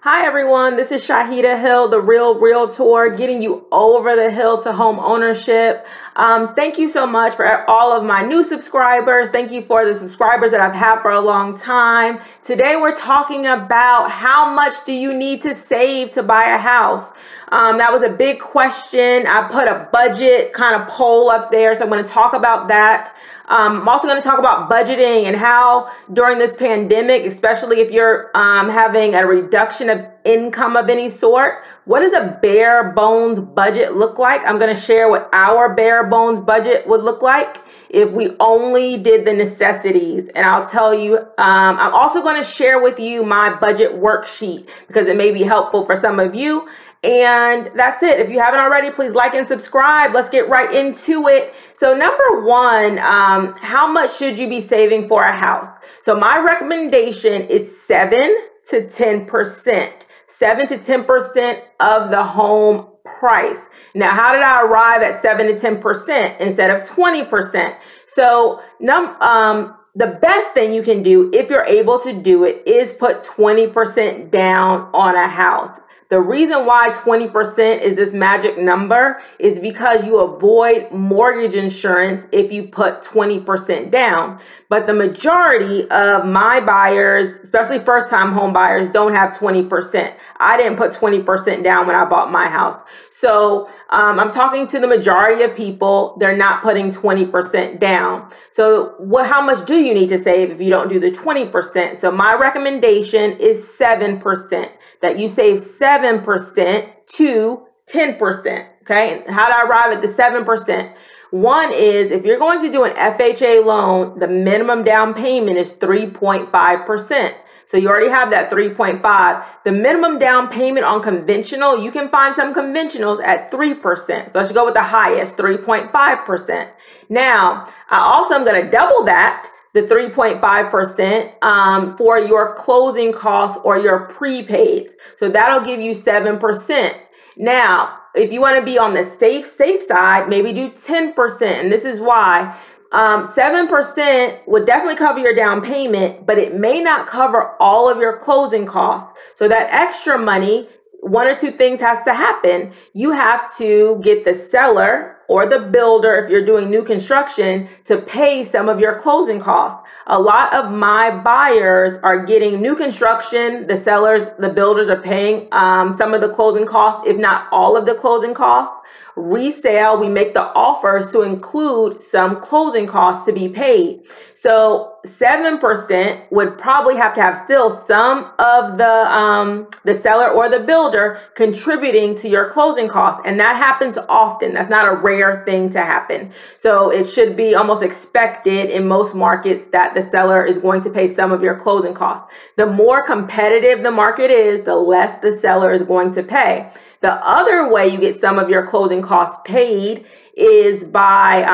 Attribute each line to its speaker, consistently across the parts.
Speaker 1: Hi everyone, this is Shaheedah Hill, the Real Realtor, getting you over the hill to home ownership. Thank you so much for all of my new subscribers. Thank you for the subscribers that I've had for a long time. Today we're talking about how much do you need to save to buy a house. That was a big question. I put a budget kind of poll up there, so I'm going to talk about that. I'm also going to talk about budgeting and how during this pandemic, especially if you're having a reduction of income of any sort, what does a bare bones budget look like? I'm going to share what our bare bones budget would look like if we only did the necessities. And I'll tell you, I'm also going to share with you my budget worksheet because it may be helpful for some of you. And that's it. If you haven't already, please like and subscribe. Let's get right into it. So number one, how much should you be saving for a house? So my recommendation is 7 to 10%. 7 to 10% of the home price. Now, how did I arrive at 7 to 10% instead of 20%? So the best thing you can do if you're able to do it is put 20% down on a house. The reason why 20% is this magic number is because you avoid mortgage insurance if you put 20% down. But the majority of my buyers, especially first-time home buyers, don't have 20%. I didn't put 20% down when I bought my house. So I'm talking to the majority of people. They're not putting 20% down. So how much do you need to save if you don't do the 20%? So my recommendation is 7%, that you save 7% to 10%. Okay. And how do I arrive at the 7%? One is if you're going to do an FHA loan, the minimum down payment is 3.5%. So you already have that 3.5. The minimum down payment on conventional, you can find some conventionals at 3%. So let's go with the highest, 3.5%. Now, I also am going to double that, the 3.5% for your closing costs or your prepaids. So that'll give you 7%. Now, if you want to be on the safe side, maybe do 10%. And this is why 7% would definitely cover your down payment, but it may not cover all of your closing costs. So that extra money, one or two things has to happen. You have to get the seller or the builder, if you're doing new construction, to pay some of your closing costs. A lot of my buyers are getting new construction. The sellers, the builders are paying some of the closing costs, if not all of the closing costs. Resale, we make the offers to include some closing costs to be paid. So 7% would probably have to have still some of the seller or the builder contributing to your closing costs. And that happens often. That's not a rare thing to happen. So it should be almost expected in most markets that the seller is going to pay some of your closing costs. The more competitive the market is, the less the seller is going to pay. The other way you get some of your closing costs paid is by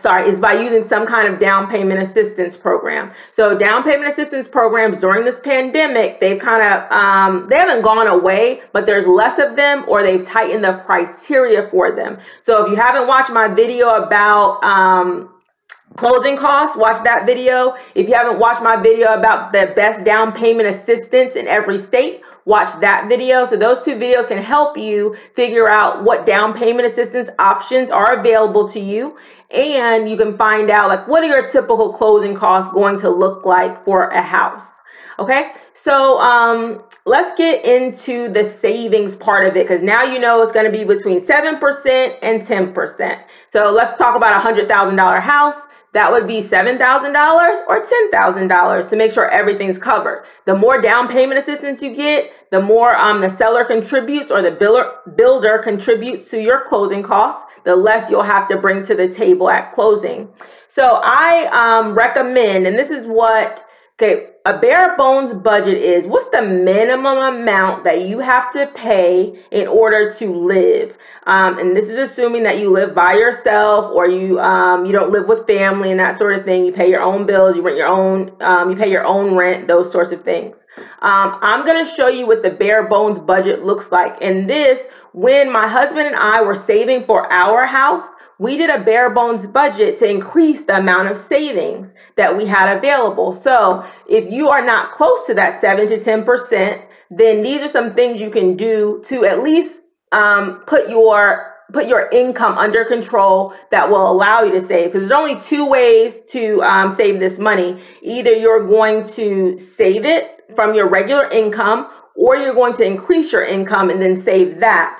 Speaker 1: using some kind of down payment assistance program. So down payment assistance programs during this pandemic, they've kind of, they haven't gone away, but there's less of them, or they've tightened the criteria for them. So if you haven't watched my video about closing costs, watch that video. If you haven't watched my video about the best down payment assistance in every state, watch that video. So those two videos can help you figure out what down payment assistance options are available to you. And you can find out, like, what are your typical closing costs going to look like for a house? Okay, so let's get into the savings part of it, because now you know it's going to be between 7% and 10%. So let's talk about a $100,000 house. That would be $7,000 or $10,000 to make sure everything's covered. The more down payment assistance you get, the more the seller contributes or the builder contributes to your closing costs, the less you'll have to bring to the table at closing. So I recommend, and this is what, a bare bones budget is, what's the minimum amount that you have to pay in order to live? And this is assuming that you live by yourself, or you don't live with family and that sort of thing. You pay your own bills, you rent your own, you pay your own rent, those sorts of things. I'm going to show you what the bare bones budget looks like. And this, when my husband and I were saving for our house, we did a bare bones budget to increase the amount of savings that we had available. So if you are not close to that 7 to 10%, then these are some things you can do to at least put your income under control that will allow you to save. Because there's only two ways to save this money. Either you're going to save it from your regular income, or you're going to increase your income and then save that.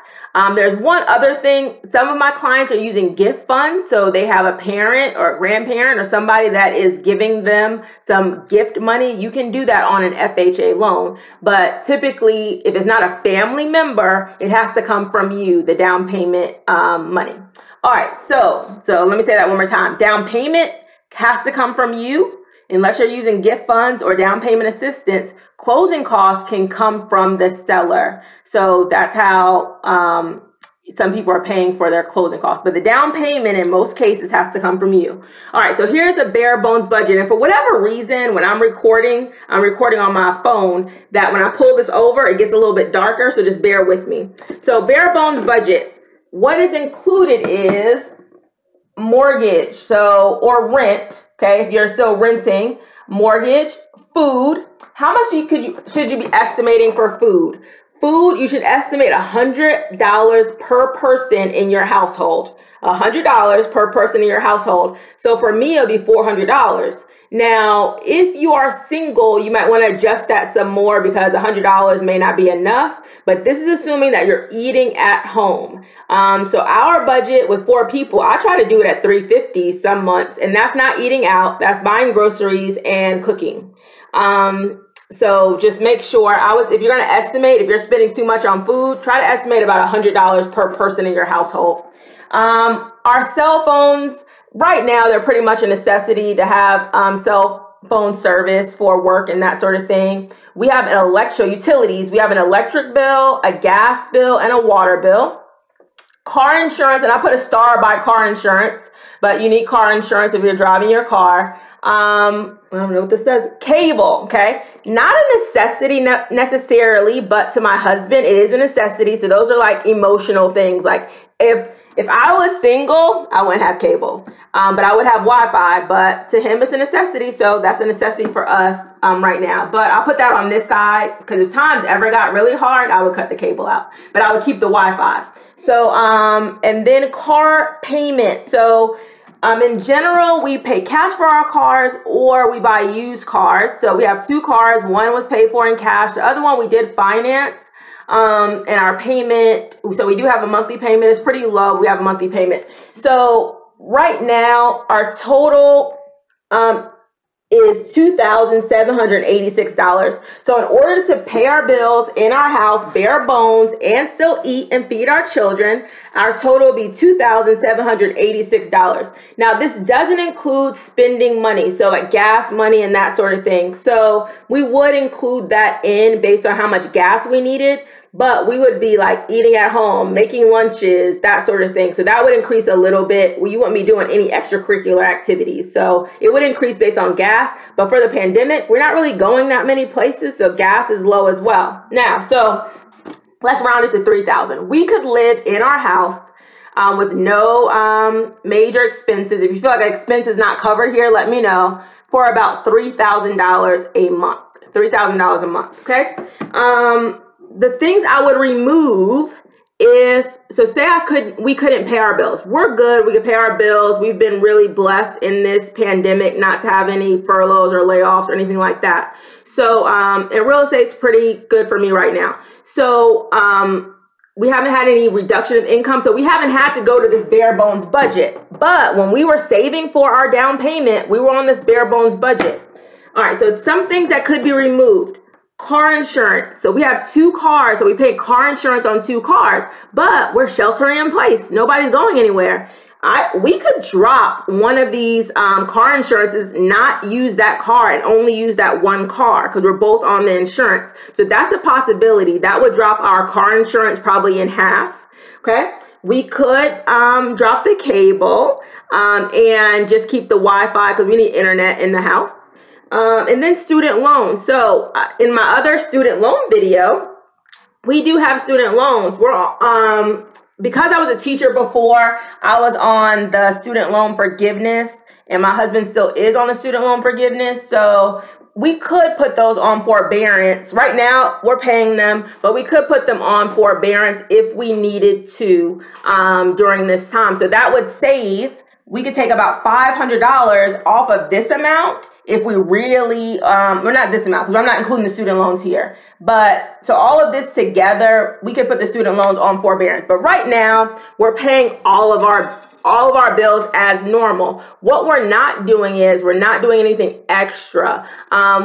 Speaker 1: There's one other thing. Some of my clients are using gift funds. So they have a parent or a grandparent or somebody that is giving them some gift money. You can do that on an FHA loan. But typically, if it's not a family member, it has to come from you, the down payment money. All right. So let me say that one more time. Down payment has to come from you. Unless you're using gift funds or down payment assistance, closing costs can come from the seller. So that's how some people are paying for their closing costs. But the down payment in most cases has to come from you. All right, so here's a bare bones budget. And for whatever reason, when I'm recording on my phone, that when I pull this over, it gets a little bit darker. So just bear with me. So bare bones budget, what is included is mortgage, or rent, okay, if you're still renting, mortgage, food. How much should you be estimating for food? Food, you should estimate $100 per person in your household. $100 per person in your household. So for me, it'll be $400. Now, if you are single, you might want to adjust that some more because $100 may not be enough. But this is assuming that you're eating at home. So our budget with 4 people, I try to do it at $350 some months, and that's not eating out. That's buying groceries and cooking. So just make sure, if you're going to estimate, if you're spending too much on food, try to estimate about $100 per person in your household. Our cell phones, right now, they're pretty much a necessity to have cell phone service for work and that sort of thing. We have utilities. We have an electric bill, a gas bill, and a water bill. Car insurance, and I put a star by car insurance, but you need car insurance if you're driving your car. I don't know what this says. Cable, okay? Not a necessity necessarily, but to my husband, it is a necessity. So those are like emotional things. Like if I was single, I wouldn't have cable, but I would have Wi-Fi. But to him, it's a necessity. So that's a necessity for us right now. But I'll put that on this side because if times ever got really hard, I would cut the cable out. But I would keep the Wi-Fi. So, and then car payment. So in general, we pay cash for our cars or we buy used cars. So we have 2 cars. One was paid for in cash. The other one we did finance. And our payment, so we do have a monthly payment. It's pretty low. We have a monthly payment. So right now, our total is $2,786. So in order to pay our bills in our house, bare bones, and still eat and feed our children, our total will be $2,786. Now, this doesn't include spending money, so like gas money and that sort of thing. So we would include that in based on how much gas we needed, but we would be like eating at home, making lunches, that sort of thing. So that would increase a little bit. You wouldn't be doing any extracurricular activities. So it would increase based on gas. But for the pandemic, we're not really going that many places. So gas is low as well. Now, so let's round it to $3,000. We could live in our house with no major expenses. If you feel like expenses not covered here, let me know. For about $3,000 a month. $3,000 a month, okay? The things I would remove say we couldn't pay our bills. We're good. We could pay our bills. We've been really blessed in this pandemic not to have any furloughs or layoffs or anything like that. So, and real estate's pretty good for me right now. So, we haven't had any reduction of income. So we haven't had to go to this bare bones budget. But when we were saving for our down payment, we were on this bare bones budget. All right. So some things that could be removed. Car insurance. So we have 2 cars. So we pay car insurance on 2 cars, but we're sheltering in place. Nobody's going anywhere. We could drop one of these car insurances, not use that car and only use that one car because we're both on the insurance. So that's a possibility. That would drop our car insurance probably in half. Okay. We could drop the cable and just keep the Wi-Fi because we need internet in the house. And then student loans. So in my other student loan video, we do have student loans. because I was a teacher before, I was on the student loan forgiveness, and my husband still is on the student loan forgiveness. So we could put those on forbearance. Right now, we're paying them, but we could put them on forbearance if we needed to during this time. So that would save, we could take about $500 off of this amount if we really, or not this amount, because I'm not including the student loans here. But so all of this together, we could put the student loans on forbearance. But right now, we're paying all of our bills as normal. What we're not doing is we're not doing anything extra.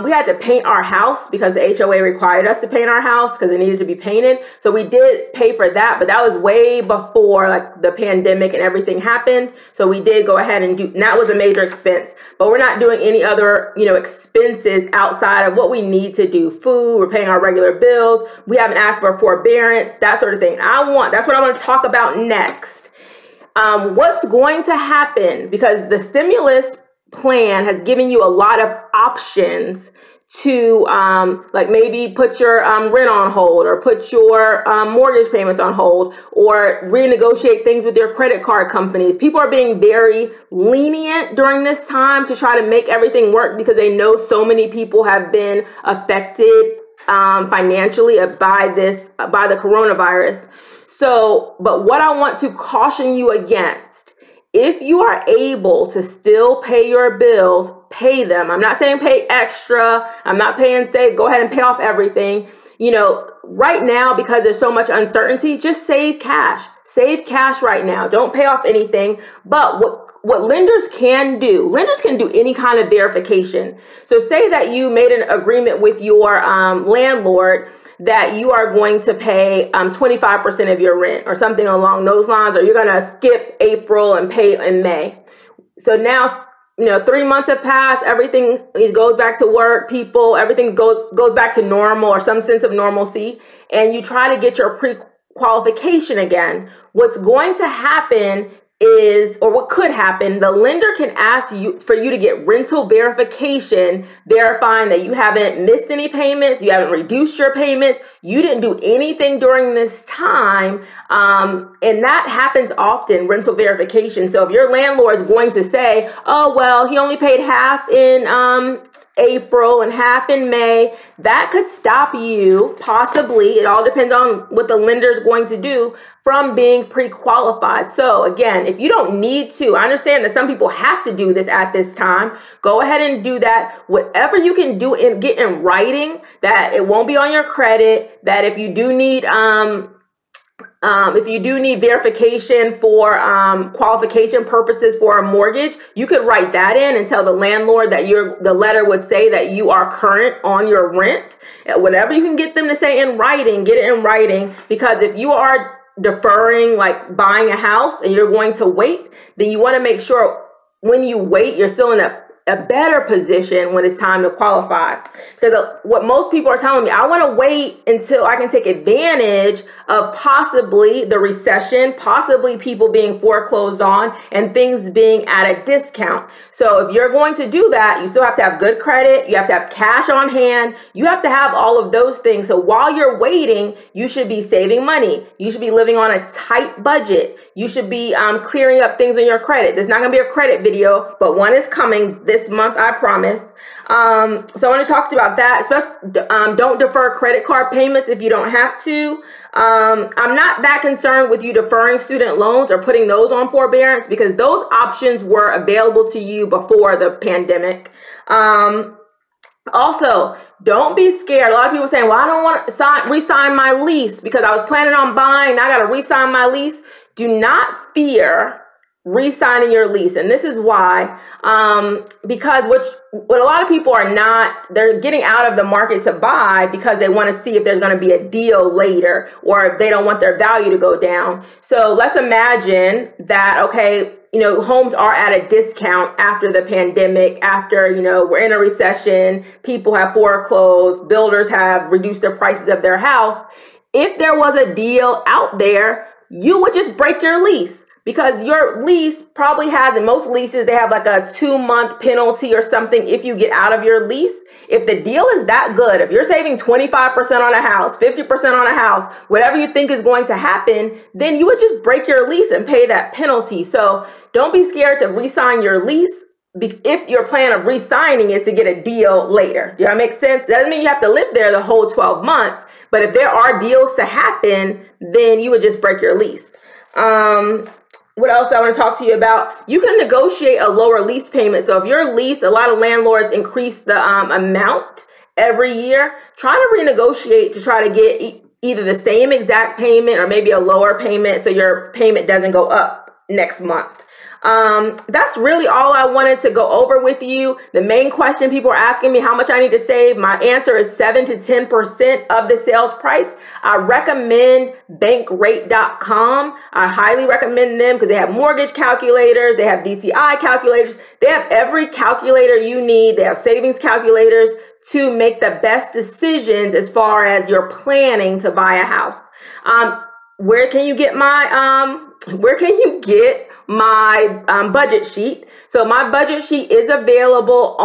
Speaker 1: We had to paint our house because the HOA required us to paint our house because it needed to be painted. So we did pay for that, but that was way before like the pandemic and everything happened. So we did go ahead and and that was a major expense. But we're not doing any other, expenses outside of what we need to do. Food, we're paying our regular bills. We haven't asked for forbearance, that sort of thing. That's what I want to talk about next. What's going to happen, because the stimulus plan has given you a lot of options to like maybe put your rent on hold, or put your mortgage payments on hold, or renegotiate things with your credit card companies. People are being very lenient during this time to try to make everything work because they know so many people have been affected financially by the coronavirus. So, but what I want to caution you against, if you are able to still pay your bills, pay them. I'm not saying pay extra. I'm not say go ahead and pay off everything. Right now, because there's so much uncertainty, just save cash. Save cash right now. Don't pay off anything. But what lenders can do any kind of verification. So say that you made an agreement with your landlord that you are going to pay 25% of your rent or something along those lines, or you're going to skip April and pay in May. So now, 3 months have passed, everything goes back to work, everything goes back to normal or some sense of normalcy, and you try to get your pre-qualification again. What's going to happen is, or what could happen, the lender can ask you for you to get rental verification, verifying that you haven't missed any payments, you haven't reduced your payments, you didn't do anything during this time. And that happens often, rental verification. So if your landlord is going to say, oh, well, he only paid half in April and half in May, that could stop you, possibly, it all depends on what the lender is going to do, from being pre-qualified. So again, if you don't need to, I understand that some people have to do this at this time, go ahead and do that. Whatever you can do and get in writing, that it won't be on your credit, that if you do need verification for qualification purposes for a mortgage, you could write that in and tell the landlord that the letter would say that you are current on your rent. Whatever you can get them to say in writing, get it in writing, because if you are deferring, like buying a house, and you're going to wait, then you want to make sure when you wait, you're still in a better position when it's time to qualify. Because what most people are telling me, I want to wait until I can take advantage of possibly the recession, possibly people being foreclosed on, and things being at a discount. So if you're going to do that, you still have to have good credit, you have to have cash on hand, you have to have all of those things. So while you're waiting, you should be saving money. You should be living on a tight budget. You should be clearing up things in your credit. There's not going to be a credit video, but one is coming this month, I promise. So I want to talk about that. Especially, don't defer credit card payments if you don't have to. I'm not that concerned with you deferring student loans or putting those on forbearance, because those options were available to you before the pandemic. Also, don't be scared. A lot of people saying, well, I don't want to re-sign my lease because I was planning on buying. Now I got to re-sign my lease. Do not fear re-signing your lease. And this is why, because what a lot of people are not, they're getting out of the market to buy because they want to see if there's going to be a deal later, or they don't want their value to go down. So let's imagine that, okay, homes are at a discount after the pandemic, after, we're in a recession, people have foreclosed, builders have reduced the prices of their house. If there was a deal out there, you would just break your lease, because your lease probably has, in most leases, they have like a 2-month penalty or something if you get out of your lease. If the deal is that good, if you're saving 25% on a house, 50% on a house, whatever you think is going to happen, then you would just break your lease and pay that penalty. So don't be scared to re-sign your lease if your plan of re-signing is to get a deal later. Does that make sense? That doesn't mean you have to live there the whole 12 months, but if there are deals to happen, then you would just break your lease. What else I want to talk to you about? You can negotiate a lower lease payment. So if your lease, a lot of landlords increase the amount every year. Try to renegotiate to try to get either the same exact payment or maybe a lower payment so your payment doesn't go up next month. That's really all I wanted to go over with you. The main question people are asking me, how much I need to save. My answer is 7 to 10% of the sales price. I recommend bankrate.com. I highly recommend them because they have mortgage calculators. They have DTI calculators. They have every calculator you need. They have savings calculators to make the best decisions as far as you're planning to buy a house. Where can you get my budget sheet? So my budget sheet is available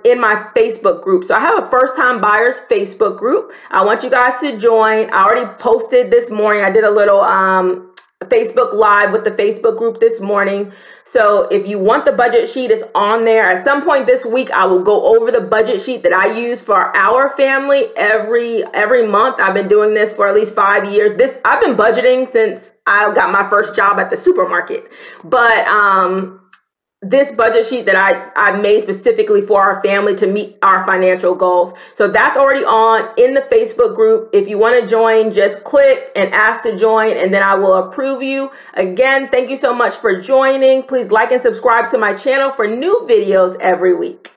Speaker 1: in my Facebook group. So I have a first time buyers Facebook group. I want you guys to join. I already posted this morning. I did a little Facebook Live with the Facebook group this morning. So if you want the budget sheet, it's on there. At some point this week, I will go over the budget sheet that I use for our family every month. I've been doing this for at least 5 years. I've been budgeting since I got my first job at the supermarket. But this budget sheet that I made specifically for our family to meet our financial goals. So that's already in the Facebook group. If you want to join, just click and ask to join, and then I will approve you. Again, thank you so much for joining. Please like and subscribe to my channel for new videos every week.